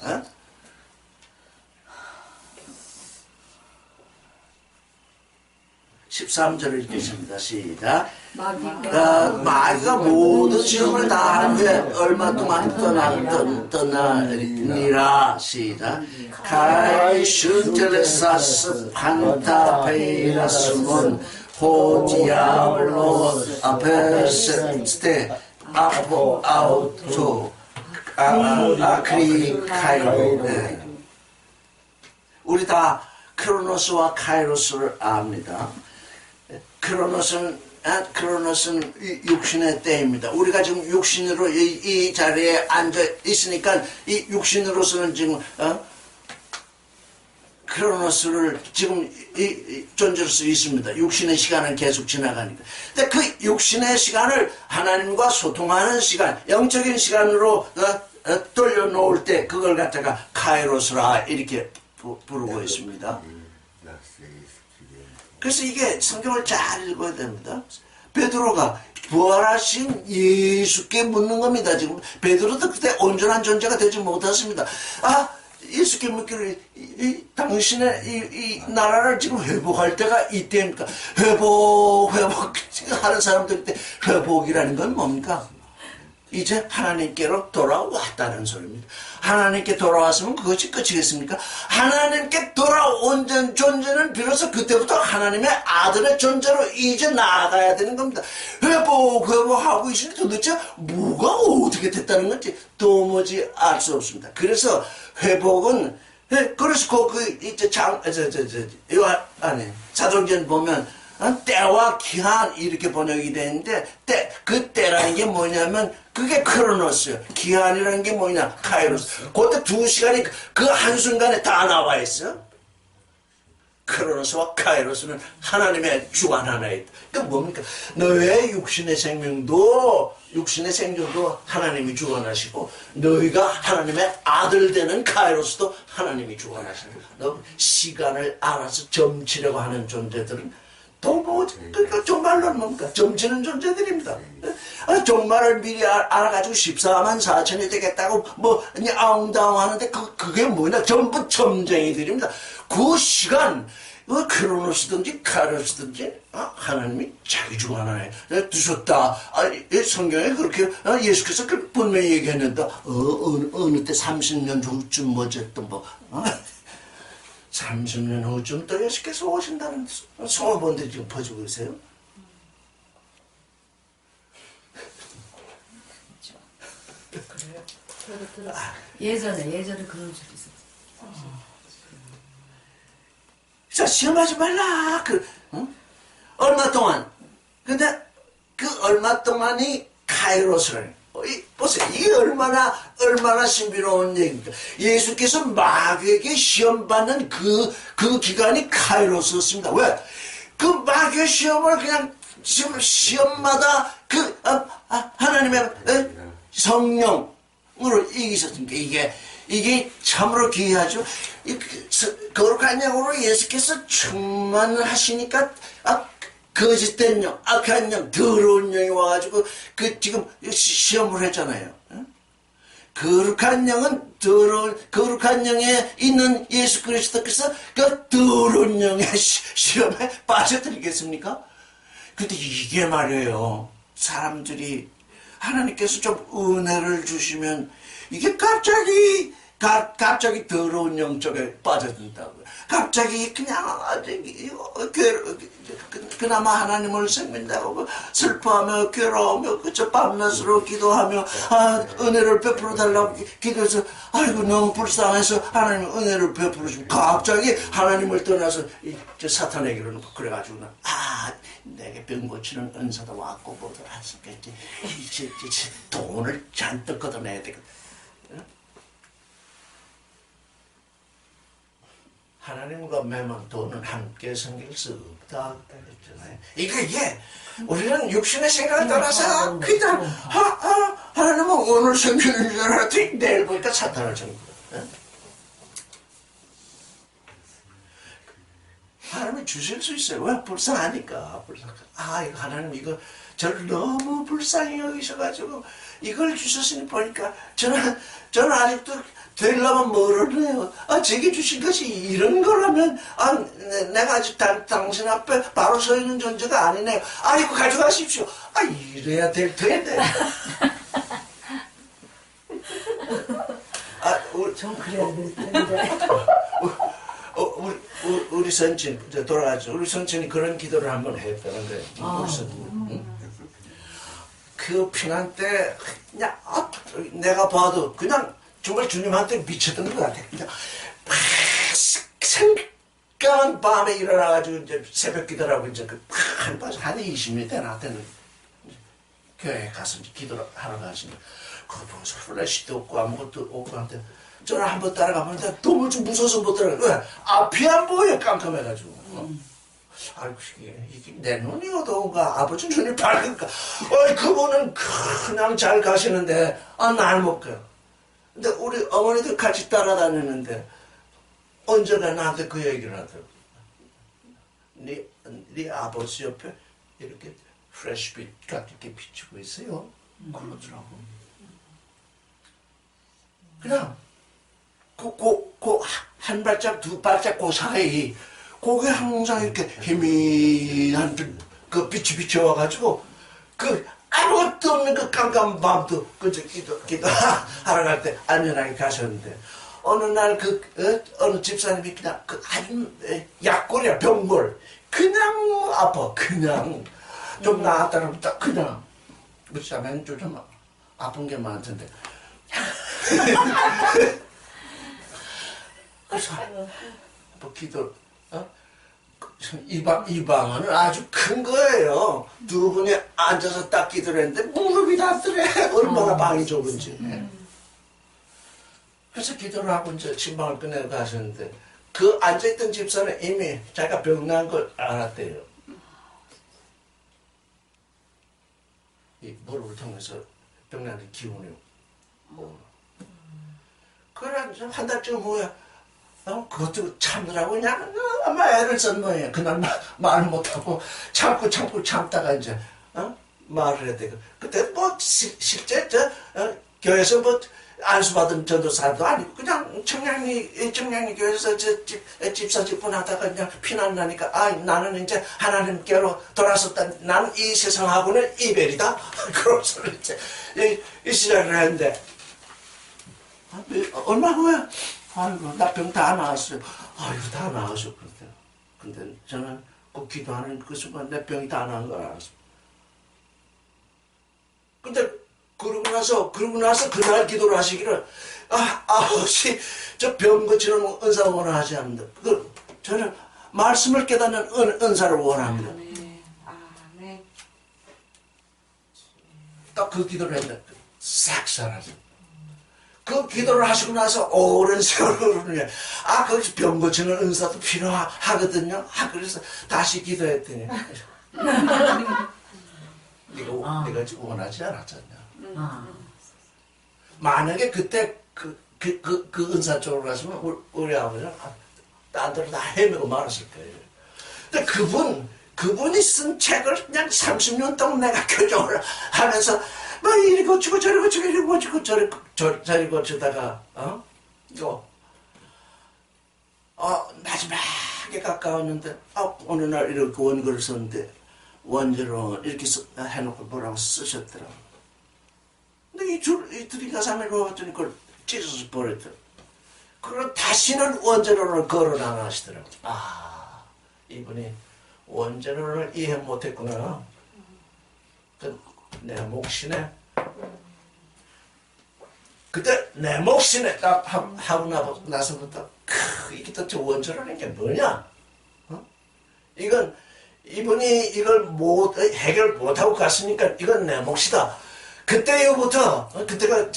13절을 읽겠습니다. 시작. 마귀가 모든 시험을 다한 후에 얼마 동안 떠나니라. 시작. 카이 슈텔레사스 판타페이라스몬 호디아블로 아페스테 아포 아우토 아크리카이로. 우리 다 크로노스와 카이로스를 압니다. 크로노스는 육신의 때입니다. 우리가 지금 육신으로 이 자리에 앉아 있으니까 이 육신으로서는 지금 크로노스를 지금 존재로서 있습니다. 육신의 시간은 계속 지나가니까. 근데 그 육신의 시간을 하나님과 소통하는 시간, 영적인 시간으로 돌려놓을 때 그걸 갖다가 카이로스라 이렇게 부르고 있습니다. 그래서 이게 성경을 잘 읽어야 됩니다. 베드로가 부활하신 예수께 묻는 겁니다. 지금 베드로도 그때 온전한 존재가 되지 못했습니다. 예수께 묻기를 당신의 이 나라를 지금 회복할 때가 이때입니까? 회복 하는 사람들 때 회복이라는 건 뭡니까? 이제 하나님께로 돌아왔다는 소리입니다. 하나님께 돌아왔으면 그것이 끝이겠습니까? 하나님께 돌아온 존재는 비로소 그때부터 하나님의 아들의 존재로 이제 나아가야 되는 겁니다. 회복하고 있으니 도대체 뭐가 어떻게 됐다는 건지 도무지 알 수 없습니다. 그래서 회복은, 그래서 사도행전 보면 때와 기한 이렇게 번역이 되는데 그 때라는 게 뭐냐면 그게 크로노스예요. 기한이라는 게 뭐냐 카이로스. 그때 2시간이 그 한순간에 다 나와 있어요. 크로노스와 카이로스는 하나님의 주관 하나에 있다. 그러니까 뭡니까? 너의 육신의 생명도 하나님이 주관하시고 너희가 하나님의 아들 되는 카이로스도 하나님이 주관하시는 거야. 너 시간을 알아서 점치려고 하는 존재들은 그러니까 종말론 뭡니까? 점치는 존재들입니다. 종말을 미리 알아가지고 14만 4천이 되겠다고 아웅다웅 하는데 그게 뭐냐? 전부 점쟁이들입니다. 그 시간 크로노스든지 카이로스든지 하나님이 자기 중 하나에 두셨다. 성경에 그렇게 예수께서 분명히 얘기했는데 어느 때 30년 후쯤 어쨌든 30년 후쯤 또 예수께서 오신다는 소문들이 지금 퍼지고 있어요. 그래요? 예전에 그런 적이 있었어요. 자, 시험하지 말라. 얼마 동안. 근데 그 얼마 동안이 카이로스를. 보세요. 이게 얼마나 신비로운 얘기입니까? 예수께서 마귀에게 시험받는 그 기간이 카이로스였습니다. 왜? 그 마귀의 시험을 그냥 시험마다 하나님의 성령으로 이기셨습니까? 이게 참으로 귀하죠. 거룩한 영으로 예수께서 충만하시니까 거짓된 영, 악한 영, 더러운 영이 와가지고 지금 시험을 했잖아요. 거룩한 영은 거룩한 영에 있는 예수 그리스도께서 그 더러운 영의 시험에 빠져들겠습니까? 근데 이게 말이에요. 사람들이 하나님께서 좀 은혜를 주시면 이게 갑자기 더러운 영 쪽에 빠져든다고요. 갑자기 그냥 그나마 하나님을 섬긴다고 슬퍼하며 괴로워하며 그저 밤낮으로 기도하며 은혜를 베풀어 달라고 기도해서 아이고 너무 불쌍해서 하나님 은혜를 베풀어 주면 갑자기 하나님을 떠나서 사탄에게로 그래가지고 내게 병 고치는 은사도 왔고 뭐도 왔었겠지. 이제 돈을 잔뜩 걷어내야 되거든. 하나님과 매만 돈은 함께 생길 수 없다 그랬잖아요. 이게 우리는 육신의 생각을 따라서 그냥 하나님은 오늘 생기는 줄 알았더니 내일 보니까 사탄을 생기고 하나님이 주실 수 있어요. 왜? 불쌍하니까. 이거 하나님 이거 저를 너무 불쌍히 여기셔가지고 이걸 주셨으니 보니까 저는 아직도 되려면 멀었네요. 제게 주신 것이 이런 거라면 내가 아직 당신 앞에 바로 서 있는 존재가 아니네요. 이거 가져가십시오. 이래야 될 텐데. 좀 그래야 될 텐데. 우리 선친 돌아가죠. 우리 선친이 그런 기도를 한번 했다는데 그 피난 때 그냥 내가 봐도 그냥 정말 주님한테 미쳤던 것 같아. 그냥 생각한 밤에 일어나가지고 이제 새벽 기도라고 이제 한 20년 되나 되는 교회에 가서 기도를 하러 가시면 무슨 플래시도 없고 아무것도 없고 한데 저를 한번 따라가면 너무 좀 무서워서 못 따라가. 왜? 앞이 안 보여 깜깜해가지고. 아이고 이게 내 눈이 어두운가 아버지 눈이 밝은가. 그분은 그냥 잘 가시는데 날 못 가요. 근데 우리 어머니들 같이 따라다니는데 언제나 나한테 그 얘기를 하더라고. 네 아버지 옆에 이렇게 프레시빛 같게 비추고 있어요. 그러더라고. 그냥 한 발짝 두 발짝 그 사이 그게 항상 이렇게 희미한 그 빛이 비춰와가지고 아무것도 없는 그 깜깜한 밤도 그저 기도하러 갈 때 안전하게 가셨는데 어느 날 어느 집사님이 그냥 아주 약골이야 병골 그냥 아파 그냥 좀 나았다는 딱 그냥 그렇다면 좀 아픈 게 많던데 그래서 뭐 기도 이 방은 아주 큰 거예요. 두 분이 앉아서 딱 기도를 했는데 무릎이 닿더래. 얼마나 방이 좁은지. 그래서 기도를 하고 이제 침방을 끝내고 가셨는데 그 앉아있던 집사는 이미 자기가 병난 걸 알았대요. 이 무릎을 통해서 병나는 기운이 오고. 그래 한 달쯤 후에 그것도 참느라고 그냥 아마 애를 썼 모양이야. 그날 말 못하고 참다가 이제 말을 해야 되고 그때 뭐 실제 교회에서 뭐 안수받은 전도사도 아니고 그냥 청량리 교회에서 집사 집분하다가 그냥 피난 나니까 나는 이제 하나님께로 돌아섰다. 나는 이 세상하고는 이별이다. 그러면서 이제 이 시작을 했는데 얼마 후에 아이고 나 병 다 나았어요. 다 나았어. 근데 저는 꼭 기도하는 그 순간 내 병이 다 나은 걸 알았어. 근데 그러고 나서 그날 기도를 하시기를 아버지 저 병 고치는 은사 원하지 않는다. 저는 말씀을 깨닫는 은사를 원합니다. 아멘. 딱 그 기도를 했는데 싹 사라져. 그 기도를 하시고 나서 오랜 세월을 그병 고치는 은사도 필요하거든요. 그래서 다시 기도했더니 네가 지금 원하지 않았잖냐. 만약에 그때 그 은사 쪽으로 갔으면 우리 아버지는 딴 데로 다 헤매고 말았을 거예요. 근데 그분이 쓴 책을 그냥 30년 동안 내가 교정을 하면서 막 이리 고치고 저리 고치고 이리 고치고 저리 고치다가 마지막에 가까웠는데 어느 날 이렇게 원고를 썼는데 원제로 이렇게 해놓고 뭐라고 쓰셨더라고. 근데 이 둘이가 3일 후에 그걸 찢어서 버렸더라고. 그걸 다시는 원제로를 거론 안 하시더라고. 이분이 원제로를 이해 못했구나. 내 몫이네. 그때 내 몫이네 딱 하고 나서부터 이게 도대체 원조라는 게 뭐냐? 이건 이분이 이걸 해결 못하고 갔으니까 이건 내 몫이다. 그때 이후부터, 그때가,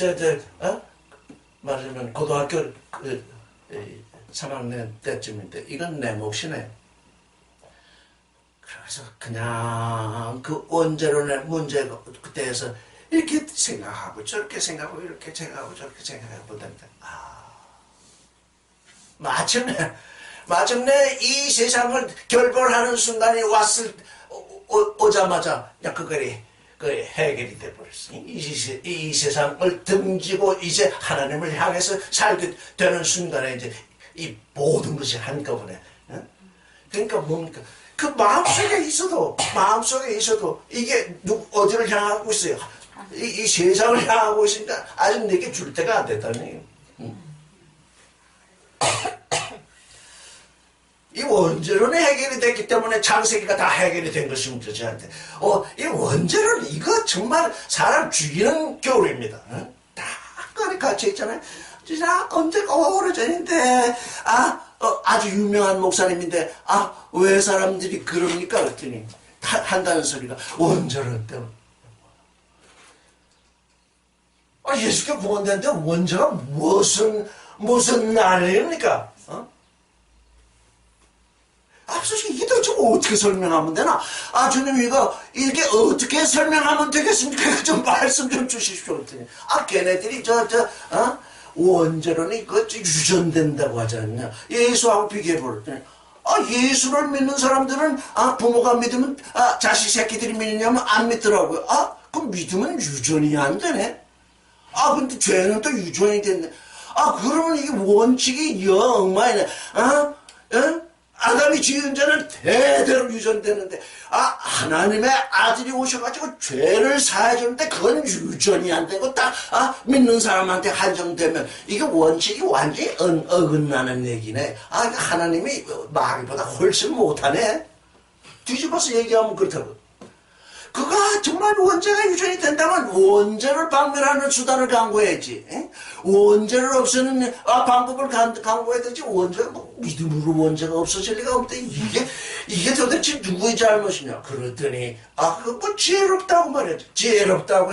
말하자면 고등학교 3학년 때쯤인데, 이건 내 몫이네. 그래서 그냥 그 원죄론의 문제가 그때에서 이렇게 생각하고 저렇게 생각하고 이렇게 생각하고 저렇게 생각하고 보답니다. 마침내 이 세상을 결별하는 순간이 오자마자 그거리 해결이 돼버렸어. 이 세상을 등지고 이제 하나님을 향해서 살게 되는 순간에 이제 이 모든 것이 한꺼번에. 그러니까 뭡니까? 그 마음속에 있어도 이게 어디를 향하고 있어요? 이 세상을 향하고 있으니까 아직 내게 줄 때가 안 됐다니. 이 원죄론이 해결이 됐기 때문에 창세기가 다 해결이 된 것입니다. 저한테. 이 원죄론 이거 정말 사람 죽이는 교리입니다. 다 거기 갇혀 있잖아요. 진짜 언제가 오래전인데 아주 유명한 목사님인데 왜 사람들이 그럽니까? 그랬더니 한다는 소리가 원죄론 때문에. 예수께 구원되는데 원죄가 무슨 난리입니까? 솔직히 이게 도대체 어떻게 설명하면 되나? 주님 이거 이렇게 어떻게 설명하면 되겠습니까? 좀 말씀 좀 주십시오. 그랬더니 걔네들이 원죄론이 이거 유전된다고 하지 않냐? 예수하고 비교해볼 예수를 믿는 사람들은 부모가 믿으면 자식 새끼들이 믿느냐면 안 믿더라고요. 그럼 믿으면 유전이 안 되네. 근데 죄는 또 유전이 됐네. 그러면 이게 원칙이 엉망이네. 아담이 지은 죄는 대대로 유전되는데 하나님의 아들이 오셔가지고 죄를 사해주는데 그건 유전이 안 되고 딱 믿는 사람한테 한정되면 이게 원칙이 완전히 어긋나는 얘기네. 하나님이 마귀보다 훨씬 못하네. 뒤집어서 얘기하면 그렇다고. 그가 정말 원죄가 유전이 된다면 원죄를 박멸하는 수단을 강구해야지. 원죄를 없애는 방법을 강구해야 되지. 원죄가 믿음으로 원죄가 없어질 리가 없대. 이게 도대체 누구의 잘못이냐. 그랬더니 그거 지혜롭다고 말이지. 지혜롭다고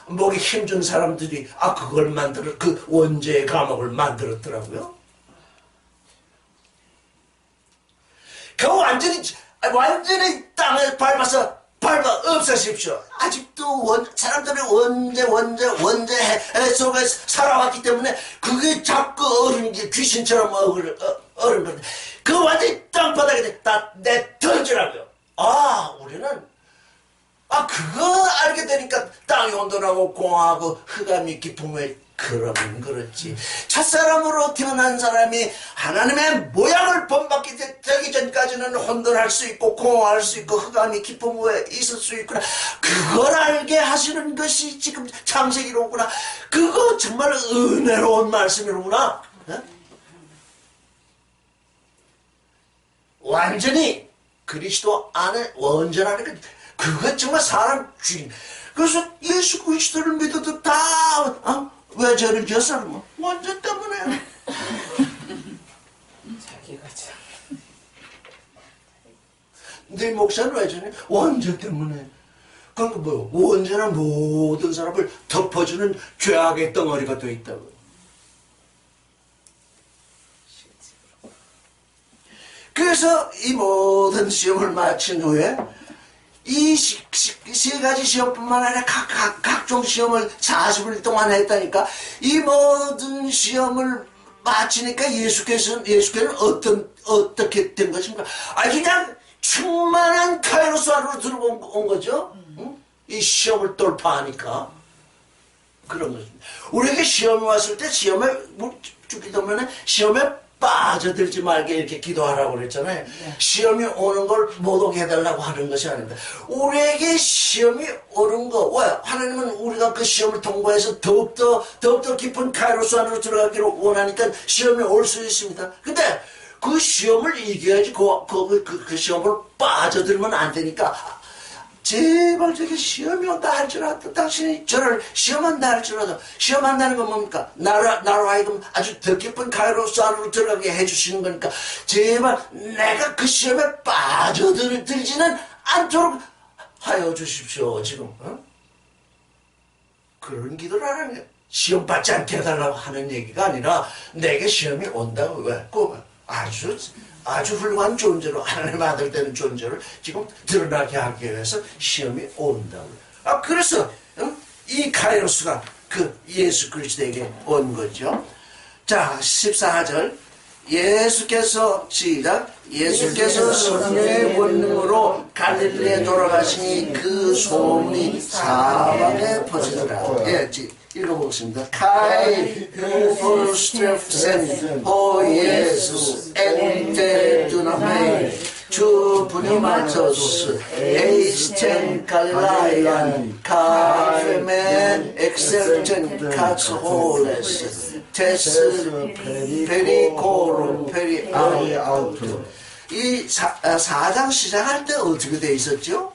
목에 힘준 사람들이 그걸 그 원죄의 감옥을 만들었더라고요. 그 완전히 땅에 밟아 없애십시오. 아직도 사람들이 원죄 속에 살아왔기 때문에 그게 자꾸 귀신처럼 어른 건데 그 완전히 땅바닥에 다 내던지라고요. 우리는 그거 알게 되니까 땅이 온도하고 공하고 흑암이 깊은 왜 그러면 그렇지. 첫사람으로 태어난 사람이 하나님의 모양을 본받기 되기 전까지는 혼돈할 수 있고 공허할 수 있고 흑암이 깊은 후에 있을 수 있구나. 그걸 알게 하시는 것이 지금 창세기로구나. 그거 정말 은혜로운 말씀이로구나. 완전히 그리스도 안에 온전하는 것. 그거 정말 사람 주인. 그래서 예수 그리스도를 믿어도 다 왜 죄를 지었어? 원죄 때문에. 자기가 참. 네 목사는 왜 저래? 원죄 때문에. 그러니까 원죄는 모든 사람을 덮어주는 죄악의 덩어리가 돼 있다고. 그래서 이 모든 시험을 마친 후에 이 세 가지 시험뿐만 아니라 각종 시험을 40일 동안 했다니까. 이 모든 시험을 마치니까 예수께서는 어떻게 된 것입니까? 그냥 충만한 카이로스 안으로 들어온 거죠. 응? 이 시험을 돌파하니까. 그런 것입니다. 우리에게 시험이 왔을 때 시험에 죽기 때문에 시험에 빠져들지 말게 이렇게 기도하라고 그랬잖아요. 네. 시험이 오는 걸 못 오게 해달라고 하는 것이 아닙니다. 우리에게 시험이 오는 거, 왜? 하나님은 우리가 그 시험을 통과해서 더욱더 깊은 카이로스 안으로 들어가기를 원하니까 시험이 올 수 있습니다. 근데 그 시험을 이겨야지 그 시험을 빠져들면 안 되니까 제발 저게 시험이 온다 할지라도 당신이 저를 시험한다 할지라도 시험한다는 건 뭡니까? 나로 하여금 아주 더 깊은 가이로스 안으로 들어가게 해주시는 거니까 제발 내가 그 시험에 빠져들지는 않도록 하여 주십시오. 지금 그런 기도를 하는 거예요. 시험 받지 않게 해달라고 하는 얘기가 아니라 내게 시험이 온다고. 왜? 꼭 아주 훌륭한 존재로 하나님 아들 되는 존재를 지금 드러나게 하기 위해서 시험이 온다고. 그래서 이 카이로스가 그 예수 그리스도에게 온 거죠. 자, 14절. 예수께서 시작. 예수께서 성령의 권능으로 갈릴리에 돌아가시니 그 소문이 사방에 퍼지더라. 예, 읽어보겠습니다. Kai forstreffen o Jesus ente dunamei tu pneumatos eisten Galilean carmen exerten caxoles tes pericorum periauto. 이 4장 시작할 때 어떻게 돼 있었죠?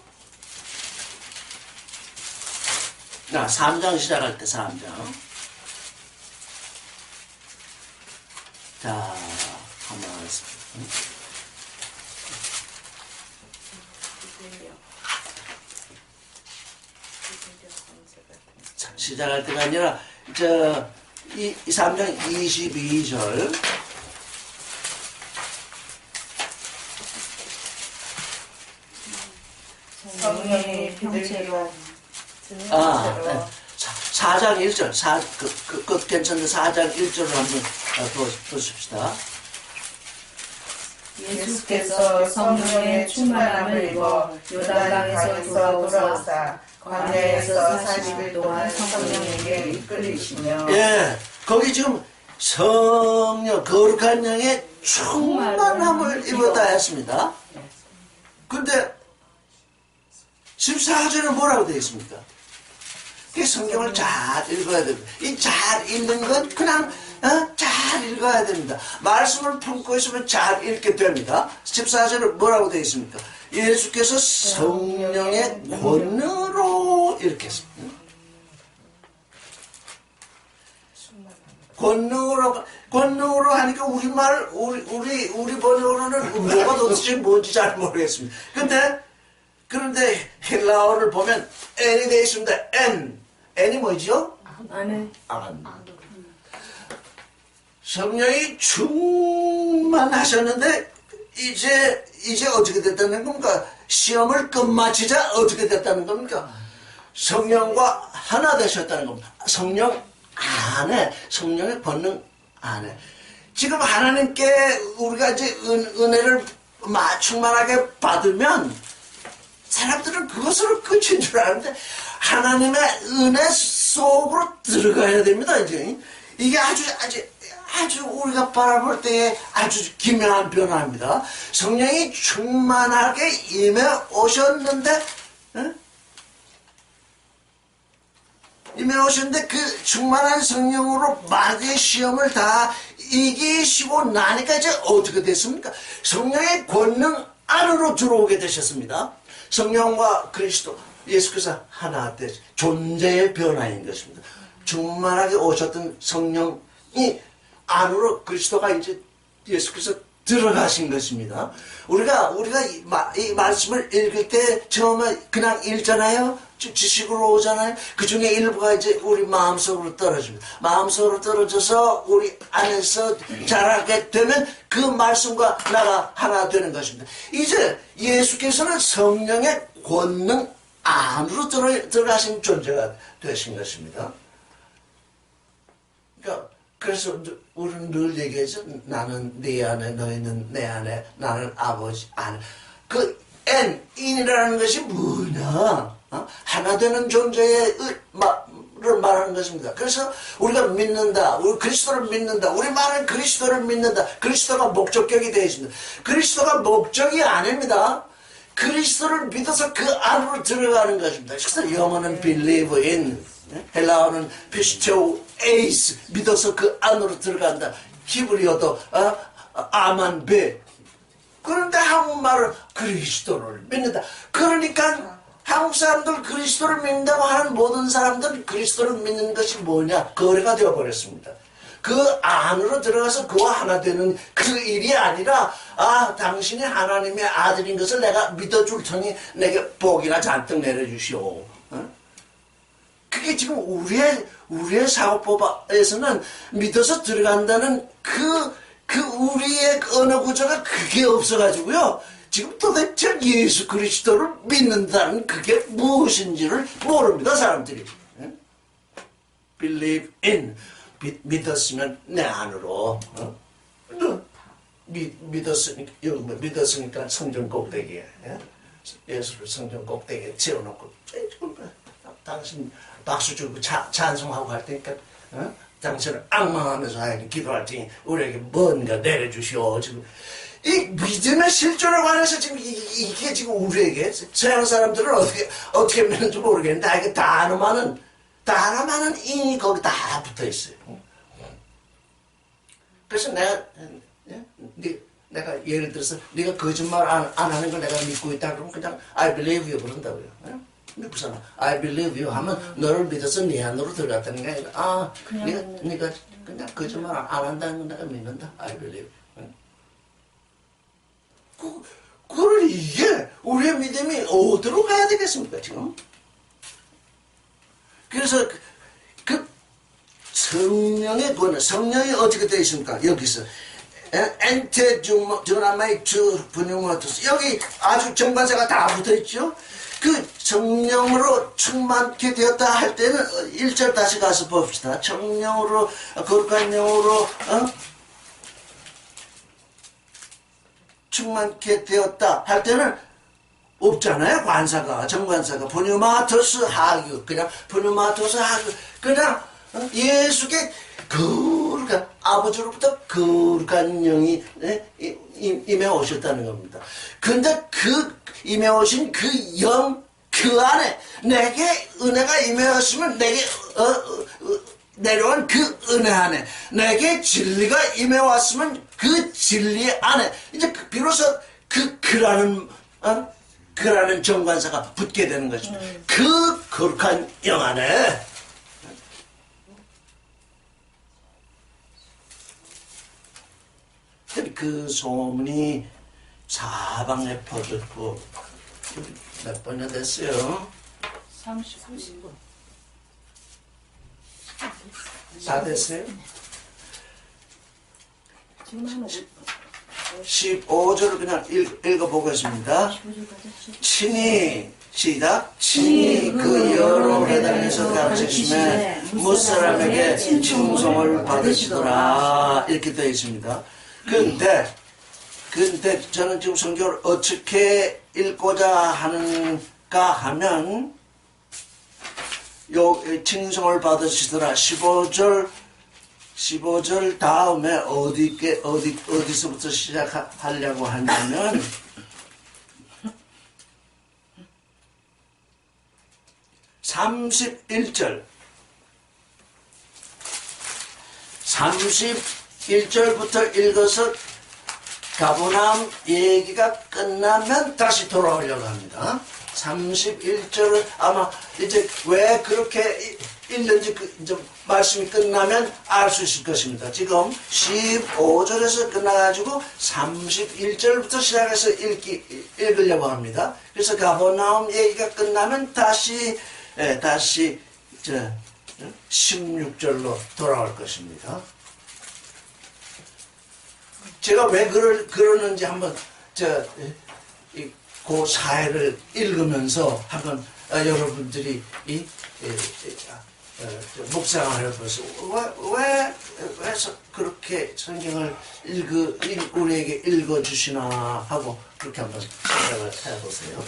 3장 시작할 때 3장. 자, 한번 하겠습니다. 자, 시작할 때가 아니라 이 3장 22절. 성령의 병체로 네. 4장 1절, 끝 괜찮은데 4장 1절을 한번 보십시다. 예수께서 성령의 충만함을 입어 요단강에서 돌아오사 광야에서 40일 동안 성령에게 이끌리시며. 예, 거기 지금 성령, 거룩한 영의 충만함을 입었다 했습니다. 근데 14절은 뭐라고 되어 있습니까? 이 성경을 잘 읽어야 됩니다. 이 잘 읽는 건 그냥 잘 읽어야 됩니다. 말씀을 품고 있으면 잘 읽게 됩니다. 14절은 뭐라고 되어 있습니까? 예수께서 성령의 권능으로 이렇게 했습니다. 권능으로 하니까 우리 번역으로는 뭐가 도대체 뭔지 잘 모르겠습니다. 그런데 헬라어를 보면 n이 되어 있습니다. n이 뭐죠? 안. 성령이 충만하셨는데 이제 어떻게 됐다는 겁니까? 시험을 끝마치자 어떻게 됐다는 겁니까? 성령과 하나 되셨다는 겁니다. 성령 안에, 성령의 권능 안에. 지금 하나님께 우리가 이제 은혜를 충만하게 받으면 사람들은 그것으로 끝인 줄 아는데 하나님의 은혜 속으로 들어가야 됩니다. 이게 아주 우리가 바라볼 때에 아주 기묘한 변화입니다. 성령이 충만하게 임해 오셨는데 그 충만한 성령으로 마귀의 시험을 다 이기시고 나니까 이제 어떻게 됐습니까? 성령의 권능 안으로 들어오게 되셨습니다. 성령과 그리스도 예수께서 하나 되 존재의 변화인 것입니다. 충만하게 오셨던 성령이 안으로 그리스도가 이제 예수께서 들어가신 것입니다. 우리가 이 말씀을 읽을 때 처음에 그냥 읽잖아요. 지식으로 오잖아요. 그 중에 일부가 이제 우리 마음속으로 떨어집니다. 마음속으로 떨어져서 우리 안에서 자라게 되면 그 말씀과 나가 하나 되는 것입니다. 이제 예수께서는 성령의 권능 안으로 들어가신 존재가 되신 것입니다. 그래서 우리는 늘 얘기하죠. 나는 네 안에, 너희는 내 안에, 나는 아버지 안에. 그 인이라는 것이 뭐냐? 하나 되는 존재의 를 말하는 것입니다. 그래서 우리가 믿는다, 우리 그리스도를 믿는다, 우리 말은 그리스도를 믿는다. 그리스도가 목적격이 되어 있습니다. 그리스도가 목적이 아닙니다. 그리스도를 믿어서 그 안으로 들어가는 것입니다. 그래서 영어는 believe in, 헬라어는 피스테오 에이스, 믿어서 그 안으로 들어간다. 히브리어도 아만 베. 그런데 한국말은 그리스도를 믿는다. 그러니까 한국 사람들 그리스도를 믿는다고 하는 모든 사람들은 그리스도를 믿는 것이 뭐냐? 거래가 되어버렸습니다. 그 안으로 들어가서 그와 하나 되는 그 일이 아니라 당신이 하나님의 아들인 것을 내가 믿어줄 테니 내게 복이나 잔뜩 내려주시오. 어? 그게 지금 우리의 사고법에서는 믿어서 들어간다는 그 우리의 언어 구조가 그게 없어가지고요. 지금 도대체 예수 그리스도를 믿는다는 그게 무엇인지를 모릅니다, 사람들이. Believe in. 믿었으면 내 안으로. 믿었으니까 성전 꼭대기에. 예수를 성전 꼭대기에 채워놓고. 당신 박수 주고 찬송하고 할 테니까. 당신을 악망하면서 기도할 테니 우리에게 뭔가 내려주시오. 지금. 이 믿음의 실존에 관해서 지금 이게 지금 우리에게 서양 사람들은 어떻게 믿는지 모르겠는데 이게 단어만은 인이 거기 다 붙어 있어요. 그래서 내가 예를 들어서 네가 거짓말 안 하는 걸 내가 믿고 있다 그러면 그냥 I believe you 그런다고요. 무슨 I believe you 하면 너를 믿어서 네 안으로 들어갔다는 게 아니라 네가 그냥 거짓말 안 한다는 걸 내가 믿는다. I believe. 그걸 이게 우리의 믿음이 어디로 가야 되겠습니까 지금? 그래서 그 성령의 권한, 성령이 어떻게 되어 있습니까? 여기서 엔테 주나마이 주 분유마토스 여기 아주 정관사가 다 붙어 있죠. 그 성령으로 충만케 되었다 할 때는 1절 다시 가서 봅시다. 성령으로 거룩한 영으로 충만케 되었다 할 때는 없잖아요. 관사가 정관사가 분유마토스 하규 그냥 분유마토스 하규 그냥 예수께 거룩한 아버지로부터 거룩한 영이 임해 오셨다는 겁니다. 근데 그 임해 오신 그 영 그 안에 내게 은혜가 임해 왔으면 내게 내려온 그 은혜 안에 내게 진리가 임해 왔으면 그 진리 안에 이제 비로소 그라는 정관사가 붙게 되는 것입니다. 그 거룩한 영 안에 그 소문이 사방에 퍼졌고 몇 번이나 됐어요? 30분. 다 됐어요? 지금 한 15절을 그냥 읽어보겠습니다. 친히 시작. 친히 그 여러 회당에서 가르치심에 무사람에게 충성을 받으시더라 이렇게 되어 있습니다. 근데 저는 지금 성경을 어떻게 읽고자 하는가 하면 요 칭송을 받으시더라 15절 다음에 어디서부터 시작하려고 하냐면 31절부터 읽어서 가버나움 얘기가 끝나면 다시 돌아오려고 합니다. 31절은 아마 이제 왜 그렇게 읽는지 이제 말씀이 끝나면 알 수 있을 것입니다. 지금 15절에서 끝나가지고 31절부터 시작해서 읽으려고 합니다. 그래서 가버나움 얘기가 끝나면 다시 16절로 돌아올 것입니다. 제가 왜 그러는지 한번 그 사회를 읽으면서 한번 여러분들이 묵상을 해보세요. 왜 그렇게 성경을 우리에게 읽어주시나 하고 그렇게 한번 생각을 해보세요.